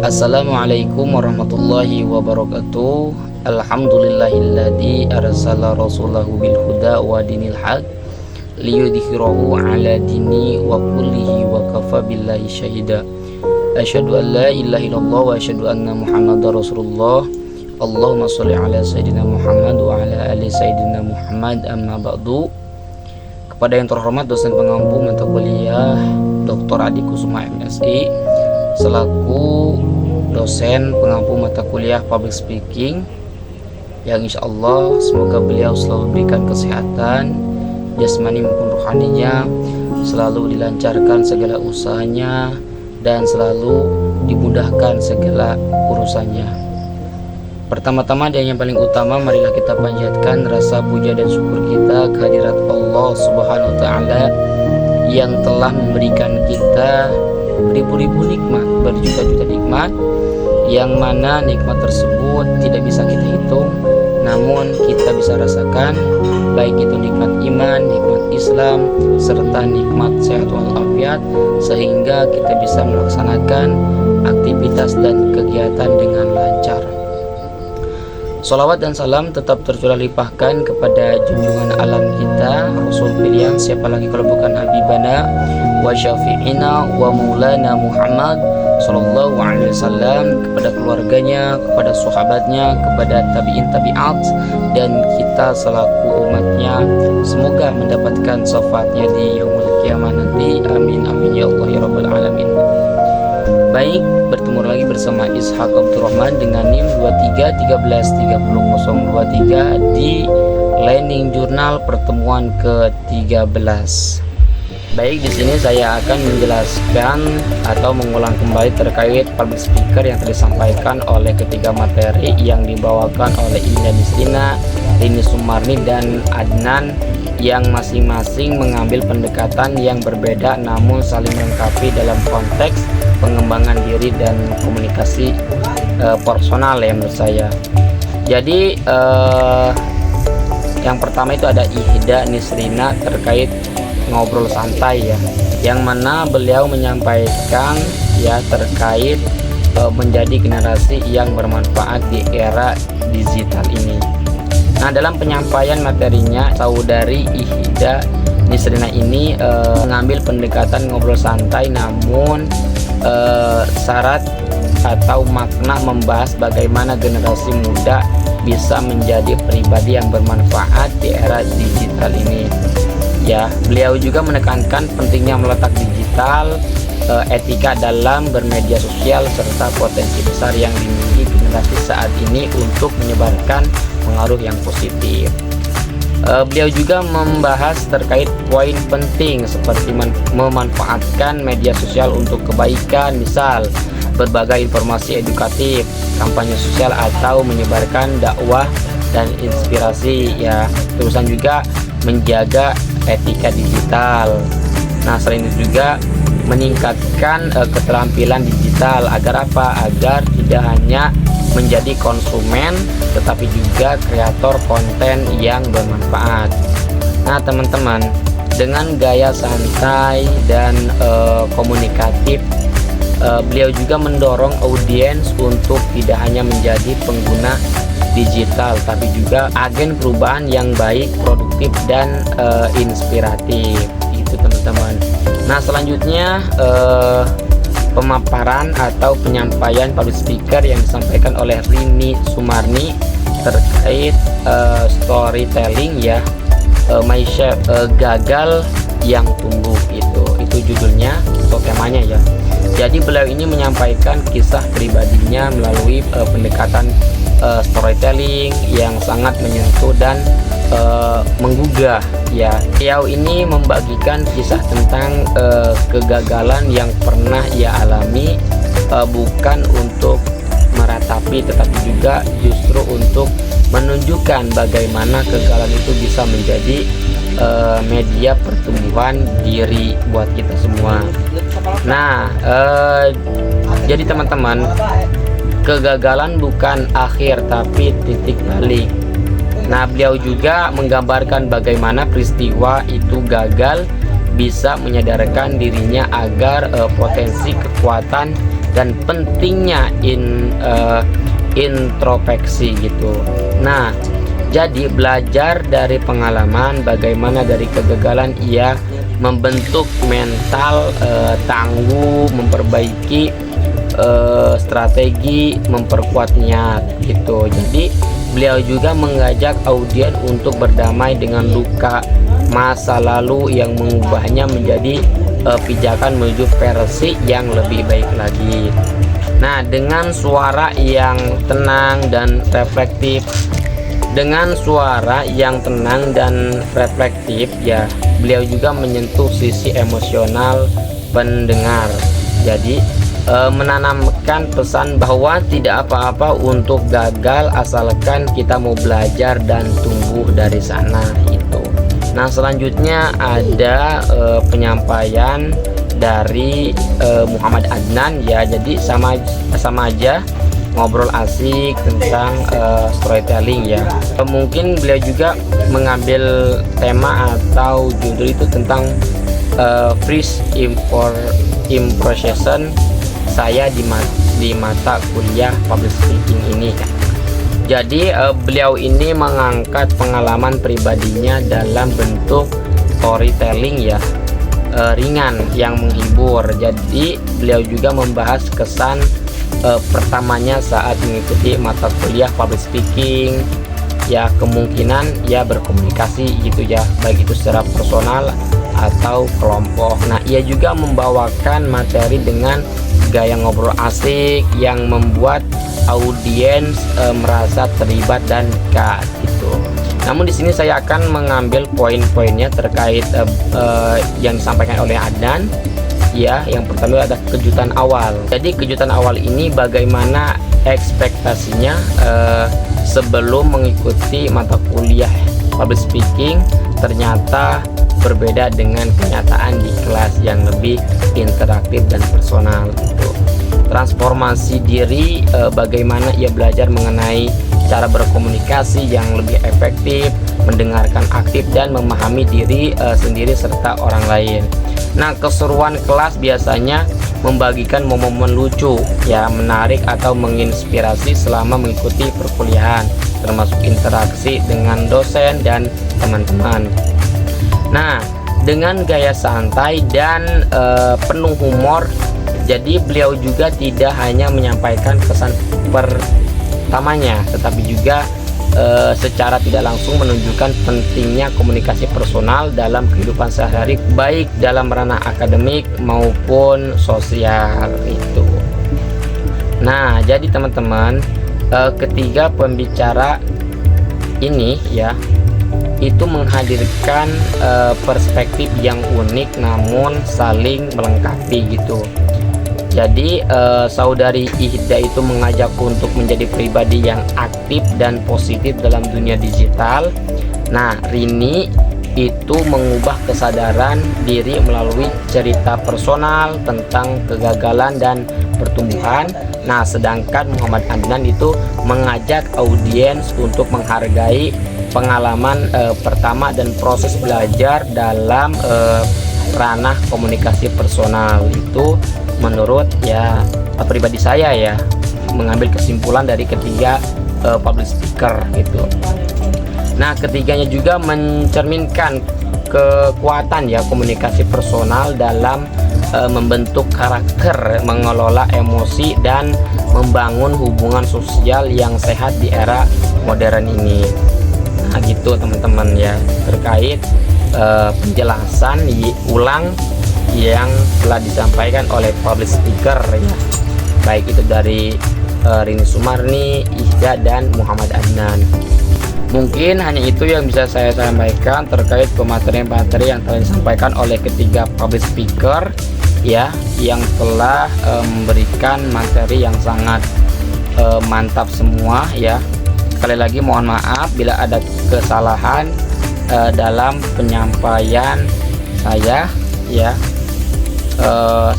Assalamualaikum warahmatullahi wabarakatuh. Alhamdulillahilladzi arsala rasulahu bil huda wa dinil haq liyudhhirahu ala dini wa kullihi wa kafa billahi syahida. Asyhadu an la ilaha illallah wa asyhadu anna muhammadar rasulullah. Allahumma sholli ala sayyidina Muhammad wa ala ali sayyidina Muhammad, amma ba'du. Kepada yang terhormat dosen pengampu mata kuliah Dr. Adi Kusuma MSI selaku dosen pengampu mata kuliah public speaking, yang insya Allah semoga beliau selalu berikan kesehatan jasmani maupun rohaninya, selalu dilancarkan segala usahanya dan selalu dimudahkan segala urusannya. Pertama-tama dan yang paling utama, marilah kita panjatkan rasa puja dan syukur kita kehadirat Allah Subhanahu wa Ta'ala yang telah memberikan kita beribu-ribu nikmat, berjuta-juta nikmat, yang mana nikmat tersebut tidak bisa kita hitung, namun kita bisa rasakan, baik itu nikmat iman, nikmat Islam, serta nikmat sehat walafiat, sehingga kita bisa melaksanakan aktivitas dan kegiatan dengan lancar. Salawat dan salam tetap tercurah limpahkan kepada junjungan alam kita, Rasul pilihan, siapa lagi kalau bukan Habibana wa syafi'ina wa maulana Muhammad sallallahu alaihi wasallam, kepada keluarganya, kepada sahabatnya, kepada tabi'in tabi'at, dan kita selaku umatnya semoga mendapatkan syafaatnya di yaumul kiamah nanti. Amin amin ya Allah ya rabbal alamin. Baik, bertemu lagi bersama Ishaq Abdurrahman dengan NIM 23133023 di Learning Journal pertemuan ke-13. Baik, di sini saya akan menjelaskan atau mengulang kembali terkait public speaker yang telah disampaikan oleh ketiga materi yang dibawakan oleh Indah Nisrina, Rini Sumarni, dan Adnan, yang masing-masing mengambil pendekatan yang berbeda namun saling melengkapi dalam konteks pengembangan diri dan komunikasi personal ya menurut saya. Jadi yang pertama itu ada Ihda Nisrina terkait ngobrol santai ya, yang mana beliau menyampaikan ya terkait menjadi generasi yang bermanfaat di era digital ini. Nah, dalam penyampaian materinya, saudari Ihda Nisrina ini mengambil pendekatan ngobrol santai, namun syarat atau makna membahas bagaimana generasi muda bisa menjadi pribadi yang bermanfaat di era digital ini. Ya, beliau juga menekankan pentingnya meletak digital, etika dalam bermedia sosial, serta potensi besar yang dimiliki generasi saat ini untuk menyebarkan pengaruh yang positif. Beliau juga membahas terkait poin penting seperti memanfaatkan media sosial untuk kebaikan, misal berbagai informasi edukatif, kampanye sosial, atau menyebarkan dakwah dan inspirasi ya. Terusan juga menjaga etika digital. Nah, selain itu juga meningkatkan keterampilan digital agar apa? Agar tidak hanya menjadi konsumen tetapi juga kreator konten yang bermanfaat. Nah, teman-teman, dengan gaya santai dan komunikatif, beliau juga mendorong audiens untuk tidak hanya menjadi pengguna digital tapi juga agen perubahan yang baik, produktif, dan inspiratif. Itu teman-teman. Nah, selanjutnya pemaparan atau penyampaian public speaker yang disampaikan oleh Rini Sumarni terkait storytelling ya, gagal yang tumbuh, itu judulnya atau temanya ya. Jadi beliau ini menyampaikan kisah pribadinya melalui pendekatan storytelling yang sangat menyentuh dan menggugah ya. Beliau ini membagikan kisah tentang kegagalan yang pernah ia alami, bukan untuk meratapi tetapi juga justru untuk menunjukkan bagaimana kegagalan itu bisa menjadi media pertumbuhan diri buat kita semua. Nah, jadi teman-teman, kegagalan bukan akhir tapi titik balik. Nah, beliau juga menggambarkan bagaimana peristiwa itu gagal bisa menyadarkan dirinya agar potensi kekuatan dan pentingnya introspeksi gitu. Nah, jadi belajar dari pengalaman bagaimana dari kegagalan ia membentuk mental tangguh, memperbaiki strategi, memperkuat niat gitu. Jadi beliau juga mengajak audiens untuk berdamai dengan luka masa lalu yang mengubahnya menjadi pijakan menuju versi yang lebih baik lagi. Nah, dengan suara yang tenang dan reflektif, ya, beliau juga menyentuh sisi emosional pendengar. Jadi menanamkan pesan bahwa tidak apa-apa untuk gagal asalkan kita mau belajar dan tumbuh dari sana itu. Nah, selanjutnya ada penyampaian dari Muhammad Adnan ya. Jadi sama aja ngobrol asik tentang storytelling ya. Mungkin beliau juga mengambil tema atau judul itu tentang first impression saya di mata kuliah public speaking ini kan. Jadi beliau ini mengangkat pengalaman pribadinya dalam bentuk storytelling ya, ringan yang menghibur. Jadi beliau juga membahas kesan pertamanya saat mengikuti mata kuliah public speaking ya, kemungkinan ya berkomunikasi gitu ya, baik itu secara personal atau kelompok. Nah, ia juga membawakan materi dengan gaya ngobrol asik yang membuat audiens merasa terlibat dan dekat gitu. Namun di sini saya akan mengambil poin-poinnya terkait yang disampaikan oleh Adnan. Ya, yang pertama ada kejutan awal. Jadi kejutan awal ini bagaimana ekspektasinya sebelum mengikuti mata kuliah public speaking ternyata berbeda dengan kenyataan di kelas yang lebih interaktif dan personal gitu. Transformasi diri, bagaimana ia belajar mengenai cara berkomunikasi yang lebih efektif, mendengarkan aktif dan memahami diri sendiri serta orang lain. Nah, keseruan kelas biasanya membagikan momen-momen lucu ya, menarik atau menginspirasi selama mengikuti perkuliahan, termasuk interaksi dengan dosen dan teman-teman. Nah, dengan gaya santai dan penuh humor, jadi beliau juga tidak hanya menyampaikan pesan pertamanya, tetapi juga secara tidak langsung menunjukkan pentingnya komunikasi personal dalam kehidupan sehari-hari, baik dalam ranah akademik maupun sosial itu. Nah, jadi teman-teman, ketiga pembicara ini ya, itu menghadirkan perspektif yang unik namun saling melengkapi gitu. Jadi saudari Ihda itu mengajak untuk menjadi pribadi yang aktif dan positif dalam dunia digital. Nah, Rini itu mengubah kesadaran diri melalui cerita personal tentang kegagalan dan pertumbuhan. Nah, sedangkan Muhammad Adnan itu mengajak audiens untuk menghargai pengalaman pertama dan proses belajar dalam ranah komunikasi personal. Itu menurut ya pribadi saya ya, mengambil kesimpulan dari ketiga public speaker gitu. Nah, ketiganya juga mencerminkan kekuatan ya komunikasi personal dalam membentuk karakter, mengelola emosi dan membangun hubungan sosial yang sehat di era modern ini. Nah, gitu teman-teman ya, terkait penjelasan ulang yang telah disampaikan oleh public speaker ya, baik itu dari Rini Sumarni, Ihda dan Muhammad Adnan. Mungkin hanya itu yang bisa saya sampaikan terkait pemateri-materi yang telah disampaikan oleh ketiga public speaker ya, yang telah memberikan materi yang sangat mantap semua ya. Sekali lagi mohon maaf bila ada kesalahan dalam penyampaian saya ya.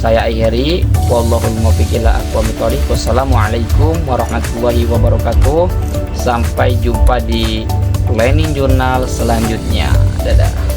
Saya akhiri, wallahul muwaffiq ila aqwamit thoriq. Wassalamualaikum warahmatullahi wabarakatuh. Sampai jumpa di planning journal selanjutnya. Dadah.